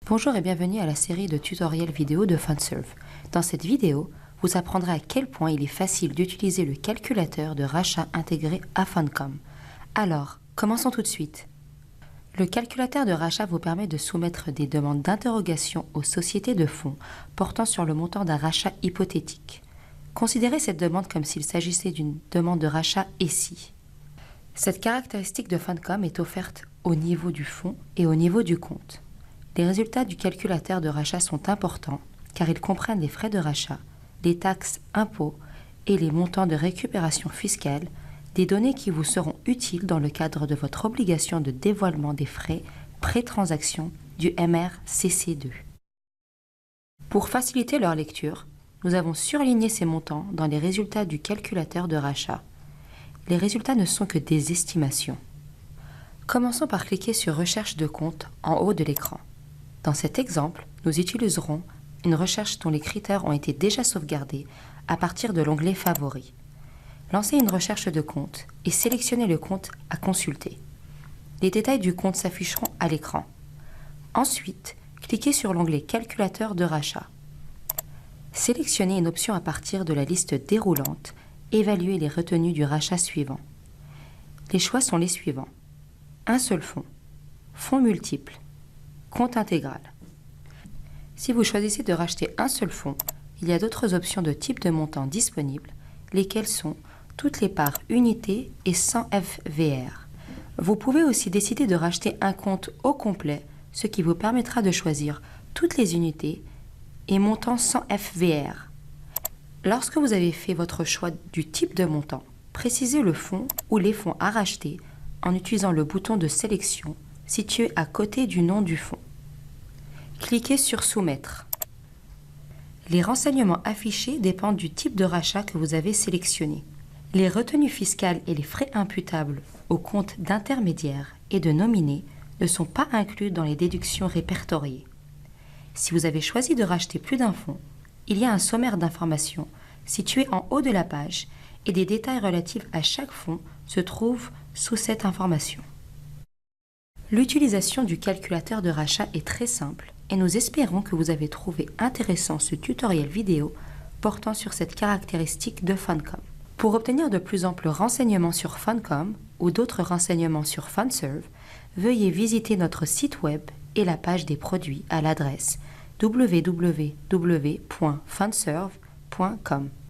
Bonjour et bienvenue à la série de tutoriels vidéo de Fundserv. Dans cette vidéo, vous apprendrez à quel point il est facile d'utiliser le calculateur de rachat intégré à Funcom. Alors, commençons tout de suite. Le calculateur de rachat vous permet de soumettre des demandes d'interrogation aux sociétés de fonds portant sur le montant d'un rachat hypothétique. Considérez cette demande comme s'il s'agissait d'une demande de rachat ESI. Cette caractéristique de Funcom est offerte au niveau du fonds et au niveau du compte. Les résultats du calculateur de rachat sont importants car ils comprennent les frais de rachat, les taxes, impôts et les montants de récupération fiscale, des données qui vous seront utiles dans le cadre de votre obligation de dévoilement des frais pré-transaction du MRCC2. Pour faciliter leur lecture, nous avons surligné ces montants dans les résultats du calculateur de rachat. Les résultats ne sont que des estimations. Commençons par cliquer sur « Recherche de compte » en haut de l'écran. Dans cet exemple, nous utiliserons une recherche dont les critères ont été déjà sauvegardés à partir de l'onglet « Favoris ». Lancez une recherche de compte et sélectionnez le compte à consulter. Les détails du compte s'afficheront à l'écran. Ensuite, cliquez sur l'onglet « Calculateur de rachat ». Sélectionnez une option à partir de la liste déroulante « Évaluer les retenues du rachat suivant ». Les choix sont les suivants. Un seul fonds, fonds multiples, compte intégral. Si vous choisissez de racheter un seul fonds, il y a d'autres options de type de montant disponibles, lesquelles sont toutes les parts unités et sans FVR. Vous pouvez aussi décider de racheter un compte au complet, ce qui vous permettra de choisir toutes les unités et montants sans FVR. Lorsque vous avez fait votre choix du type de montant, précisez le fonds ou les fonds à racheter en utilisant le bouton de sélection situé à côté du nom du fonds. Cliquez sur « Soumettre ». Les renseignements affichés dépendent du type de rachat que vous avez sélectionné. Les retenues fiscales et les frais imputables au compte d'intermédiaire et de nominé ne sont pas inclus dans les déductions répertoriées. Si vous avez choisi de racheter plus d'un fonds, il y a un sommaire d'informations situé en haut de la page et des détails relatifs à chaque fonds se trouvent sous cette information. L'utilisation du calculateur de rachat est très simple et nous espérons que vous avez trouvé intéressant ce tutoriel vidéo portant sur cette caractéristique de Funcom. Pour obtenir de plus amples renseignements sur Funcom ou d'autres renseignements sur Fundserv, veuillez visiter notre site web et la page des produits à l'adresse www.fundserv.com.